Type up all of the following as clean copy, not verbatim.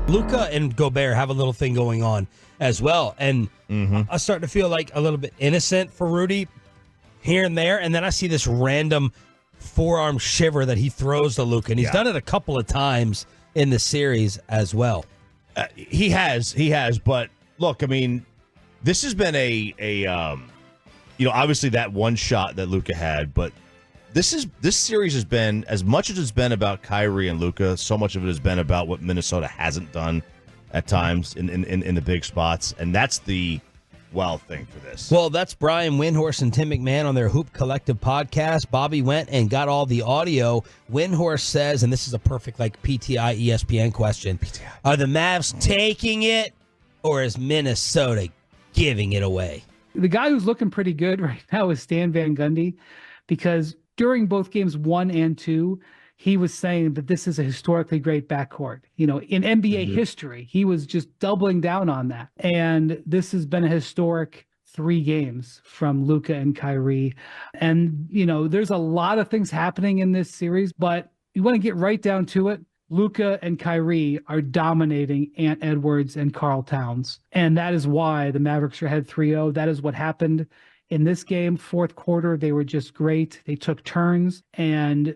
Luka and Gobert have a little thing going on as well. And I start to feel like a little bit innocent for Rudy here and there. And then I see this random forearm shiver that he throws to Luka. And he's done it a couple of times in the series as well. He has. But look, I mean, this has been obviously that one shot that Luka had, but this series has been, as much as it's been about Kyrie and Luka, so much of it has been about what Minnesota hasn't done at times in the big spots, and that's the thing for this. Well, that's Brian Windhorst and Tim McMahon on their Hoop Collective podcast. Bobby went and got all the audio. Windhorst says, and this is a perfect PTI ESPN question, are the Mavs taking it, or is Minnesota giving it away? The guy who's looking pretty good right now is Stan Van Gundy, because during both games 1 and 2, he was saying that this is a historically great backcourt. In NBA history, he was just doubling down on that. And this has been a historic 3 games from Luka and Kyrie. And, there's a lot of things happening in this series, but you want to get right down to it. Luka and Kyrie are dominating Ant Edwards and Karl Towns. And that is why the Mavericks are ahead 3-0. That is what happened in this game. Fourth quarter, they were just great. They took turns. And,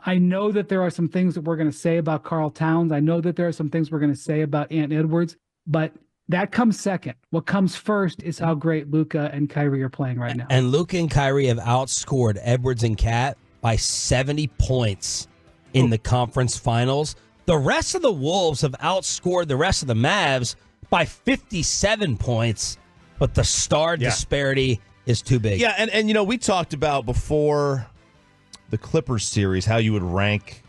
I know that there are some things that we're going to say about Karl Towns. I know that there are some things we're going to say about Ant Edwards. But that comes second. What comes first is how great Luka and Kyrie are playing right now. And Luka and Kyrie have outscored Edwards and Cat by 70 points in the conference finals. The rest of the Wolves have outscored the rest of the Mavs by 57 points, but the star disparity is too big. Yeah, and we talked about before the Clippers series how you would rank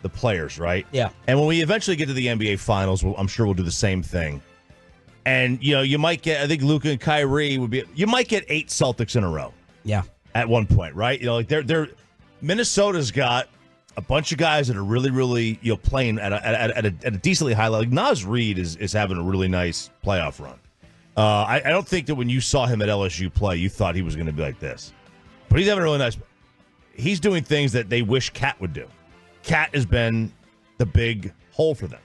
the players, right? Yeah. And when we eventually get to the NBA Finals, I'm sure we'll do the same thing. And, you might get, I think Luka and Kyrie you might get 8 Celtics in a row. Yeah. At one point, right? They're Minnesota's got a bunch of guys that are really, really, playing at a decently high level. Like Naz Reid is having a really nice playoff run. I don't think that when you saw him at LSU play, you thought he was going to be like this. But he's having a really nice. He's doing things that they wish Cat would do. Cat has been the big hole for them.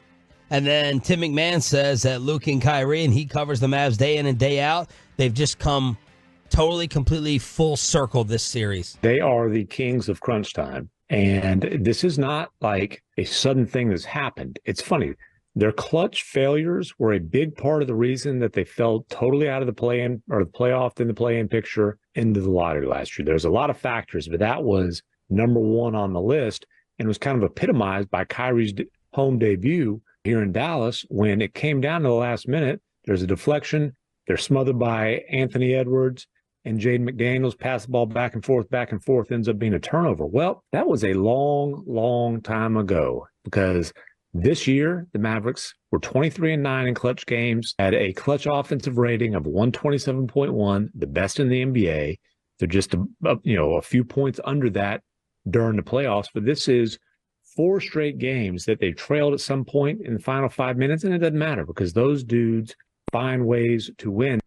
And then Tim McMahon says that Luka and Kyrie, and he covers the Mavs day in and day out, they've just come totally, completely full circle this series. They are the kings of crunch time. And this is not like a sudden thing that's happened. It's funny. Their clutch failures were a big part of the reason that they fell totally out of the play-in or the playoff in the play-in picture into the lottery last year. There's a lot of factors, but that was number one on the list and was kind of epitomized by Kyrie's home debut here in Dallas when it came down to the last minute. There's a deflection. They're smothered by Anthony Edwards, and Jaden McDaniels pass the ball back and forth, ends up being a turnover. Well, that was a long, long time ago because this year the Mavericks were 23-9 in clutch games, had a clutch offensive rating of 127.1, the best in the NBA. They're just a few points under that during the playoffs, but this is 4 straight games that they trailed at some point in the final 5 minutes, and it doesn't matter because those dudes find ways to win.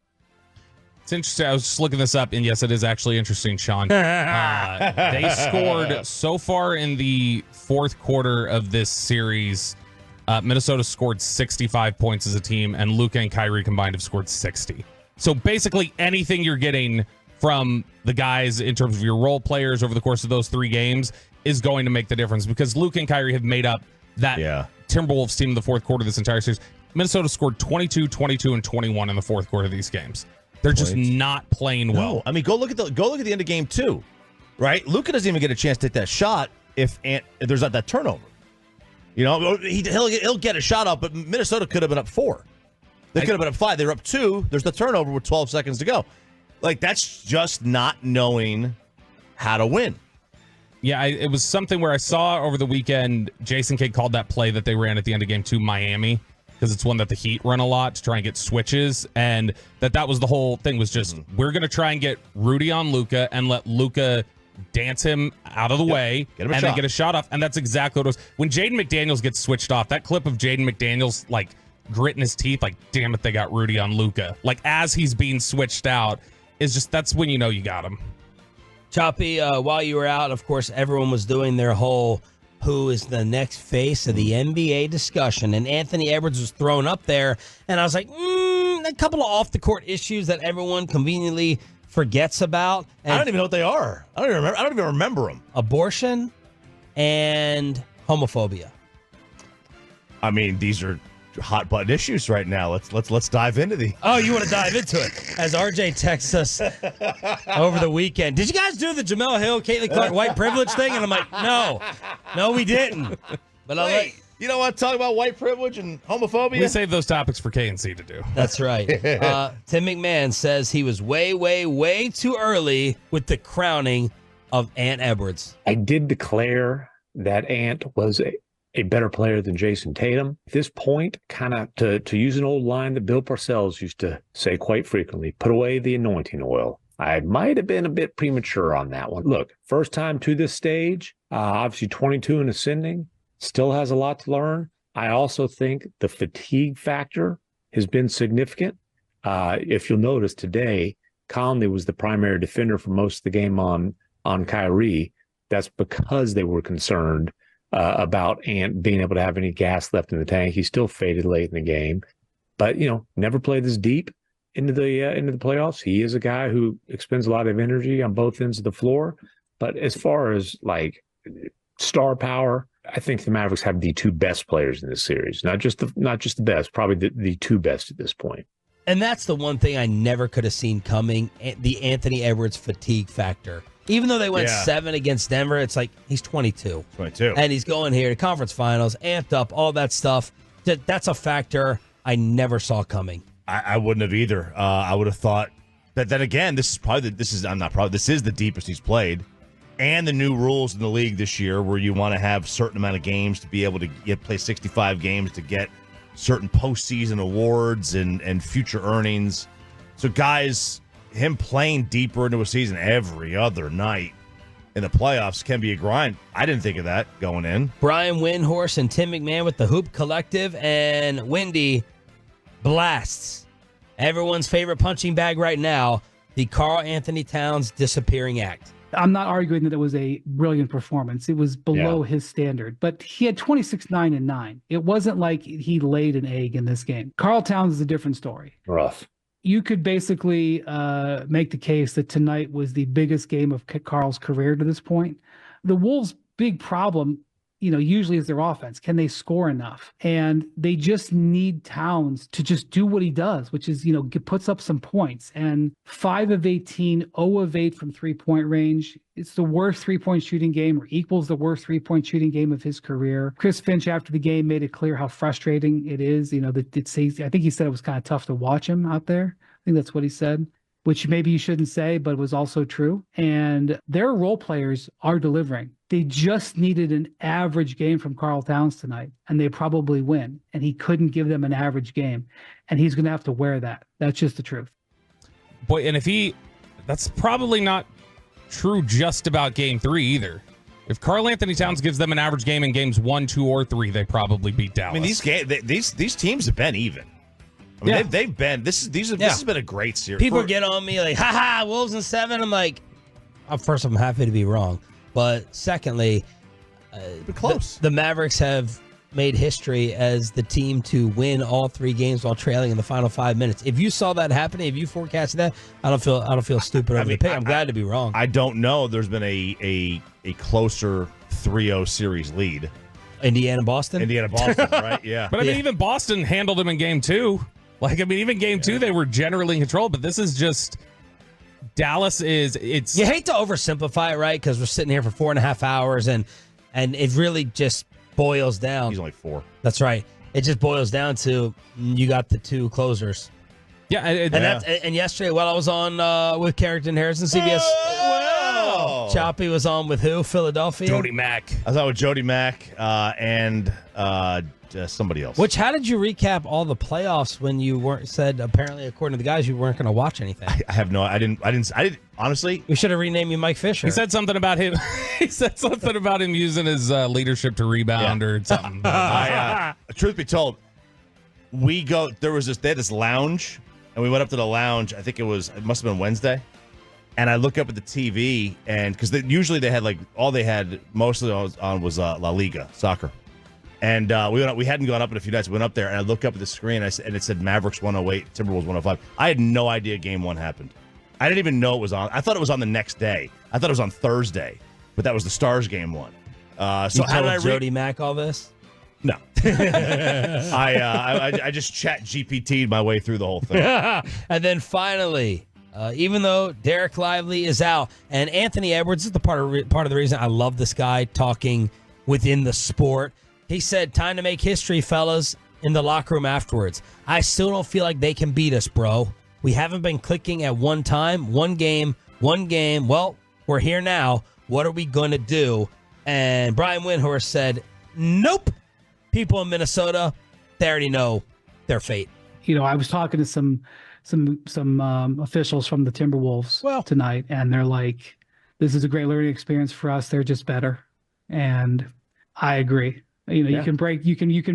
It's interesting. I was just looking this up, and yes, it is actually interesting, Sean. They scored so far in the fourth quarter of this series. Minnesota scored 65 points as a team, and Luka and Kyrie combined have scored 60. So basically anything you're getting from the guys in terms of your role players over the course of those 3 games is going to make the difference because Luka and Kyrie have made up that Timberwolves team in the fourth quarter of this entire series. Minnesota scored 22, 22, and 21 in the fourth quarter of these games. They're just not playing well. No. I mean, go look at the end of game 2, right? Luka doesn't even get a chance to take that shot if there's not that turnover. He'll get a shot up, but Minnesota could have been up 4. They could have been up 5. They were up 2. There's the turnover with 12 seconds to go. Like, that's just not knowing how to win. Yeah, it was something where I saw over the weekend, Jason Kidd called that play that they ran at the end of game 2 Miami, because it's one that the Heat run a lot to try and get switches, and that was the whole thing was just, we're going to try and get Rudy on Luka and let Luka dance him out of the way and then get a shot off, and that's exactly what it was. When Jaden McDaniels gets switched off, that clip of Jaden McDaniels, like, gritting his teeth, like, damn it, they got Rudy on Luka. Like, as he's being switched out, is just, that's when you know you got him. Choppy, while you were out, of course, everyone was doing their whole who is the next face of the NBA discussion. And Anthony Edwards was thrown up there, and I was like, a couple of off-the-court issues that everyone conveniently forgets about. And I don't even know what they are. I don't even remember them. Abortion and homophobia. I mean, these are hot button issues right now. Let's dive into the. Oh, you want to dive into it? As RJ texts us over the weekend, did you guys do the Jamel Hill, Caitlin Clark white privilege thing? And I'm like, no, we didn't. But I'll let. You know what? Talk about white privilege and homophobia. We save those topics for K&C to do. That's right. Tim McMahon says he was way, way, way too early with the crowning of Ant Edwards. I did declare that Ant was a better player than Jason Tatum. At this point, kind of to use an old line that Bill Parcells used to say quite frequently, put away the anointing oil. I might have been a bit premature on that one. Look, first time to this stage, obviously 22 and ascending, still has a lot to learn. I also think the fatigue factor has been significant. If you'll notice today, Conley was the primary defender for most of the game on Kyrie. That's because they were concerned about Ant being able to have any gas left in the tank. He still faded late in the game, but never played this deep into the playoffs. He is a guy who expends a lot of energy on both ends of the floor. But as far as like star power, I think the Mavericks have the two best players in this series. Not just the best, probably the two best at this point. And that's the one thing I never could have seen coming, the Anthony Edwards fatigue factor. Even though they went 7 against Denver, it's like he's 22. 22. And he's going here to conference finals, amped up, all that stuff. That's a factor I never saw coming. I wouldn't have either. I would have thought that then again, this is the deepest he's played. And the new rules in the league this year where you want to have a certain amount of games to be able to play 65 games to get certain postseason awards and future earnings. So guys, him playing deeper into a season every other night in the playoffs can be a grind. I didn't think of that going in. Brian Windhorst and Tim McMahon with the Hoop Collective, and Wendy blasts everyone's favorite punching bag right now, the Karl-Anthony Towns disappearing act. I'm not arguing that it was a brilliant performance. It was below his standard, but he had 26, 9, and 9. It wasn't like he laid an egg in this game. Karl Towns is a different story. Rough. You could basically make the case that tonight was the biggest game of Karl's career to this point. The Wolves' big problem, usually is their offense. Can they score enough? And they just need Towns to just do what he does, which is, puts up some points. And 5 of 18, 0 of 8 from three-point range. It's the worst three-point shooting game, or equals the worst three-point shooting game of his career. Chris Finch, after the game, made it clear how frustrating it is. I think he said it was kind of tough to watch him out there. I think that's what he said, which maybe you shouldn't say, but was also true. And their role players are delivering. They just needed an average game from Karl Towns tonight, and they probably win. And he couldn't give them an average game, and he's going to have to wear that. That's just the truth. Boy, and that's probably not true just about game 3 either. If Karl-Anthony Towns gives them an average game in games 1, 2, or 3, they probably beat Dallas. I mean, these teams have been even. I mean, they've been. This has been a great series. People get on me like, "Ha Wolves in 7." I'm like, first, I'm happy to be wrong, but secondly, close. The Mavericks have made history as the team to win all 3 games while trailing in the final 5 minutes. If you saw that happening, if you forecasted that, I don't feel stupid over the pick. I'm glad to be wrong. I don't know. There's been a closer 3-0 series lead. Indiana Boston, right? Yeah, but I mean, even Boston handled them in game 2. Even game 2, they were generally in control, but this is just Dallas it's. You hate to oversimplify it, right? Because we're sitting here for 4.5 hours, and it really just boils down. He's only 4. That's right. It just boils down to you got the 2 closers. Yeah, and yesterday, while I was on with Carrington Harrison, CBS. Wow. Choppy was on with who? Philadelphia. Jody Mack. I was on with Jody Mack and somebody else. How did you recap all the playoffs when you said apparently according to the guys you weren't going to watch anything? I have no. I didn't. Honestly, we should have renamed you Mike Fisher. He said something about him. He said something about him using his leadership to rebound or something. Truth be told, they had this lounge, and we went up to the lounge. I think it must have been Wednesday, And I look up at the TV, and because usually they had mostly on was La Liga soccer, and we hadn't gone up in a few nights. We went up there, and I look up at the screen, and it said Mavericks 108, Timberwolves 105. I had no idea Game 1 happened. I didn't even know it was on. I thought it was on the next day. I thought it was on Thursday, but that was the Stars Game 1. So you told Jody Mack all this? No, I just chat GPT'd my way through the whole thing. And then finally, even though Derek Lively is out, and Anthony Edwards is the part of the reason I love this guy talking within the sport. He said, "Time to make history, fellas." In the locker room afterwards, I still don't feel like they can beat us, bro. We haven't been clicking at one time, one game. Well, we're here now. What are we going to do? And Brian Windhorst said, "Nope." People in Minnesota, they already know their fate. I was talking to some officials from the Timberwolves tonight, and they're like, "This is a great learning experience for us. They're just better," and I agree. You can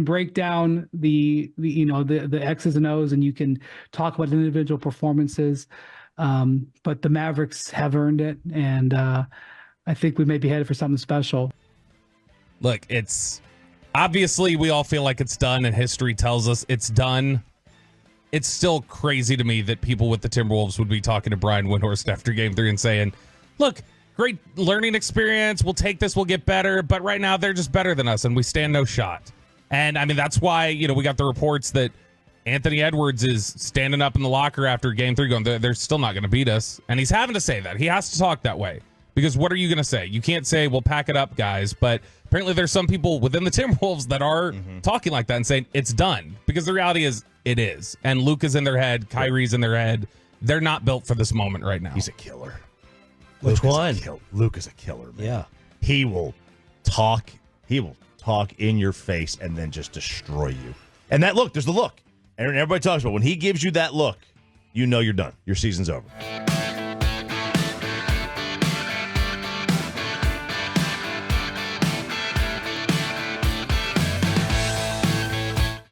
break down the X's and O's, and you can talk about individual performances, but the Mavericks have earned it, and I think we may be headed for something special. Look, it's obviously we all feel like it's done, and history tells us it's done. It's still crazy to me that people with the Timberwolves would be talking to Brian Windhorst after Game 3 and saying, "Look, great learning experience. We'll take this. We'll get better. But right now, they're just better than us, and we stand no shot." And, I mean, that's why, we got the reports that Anthony Edwards is standing up in the locker after Game 3 going, they're still not going to beat us. And he's having to say that. He has to talk that way. Because what are you going to say? You can't say, "Well, pack it up, guys." But apparently there's some people within the Timberwolves that are talking like that and saying it's done. Because the reality is it is. And Luke is in their head. Kyrie's in their head. They're not built for this moment right now. He's a killer. Which one? Luke is a killer, man. Yeah. He will talk in your face and then just destroy you. And that look, there's the look. And everybody talks about when he gives you that look, you know you're done. Your season's over.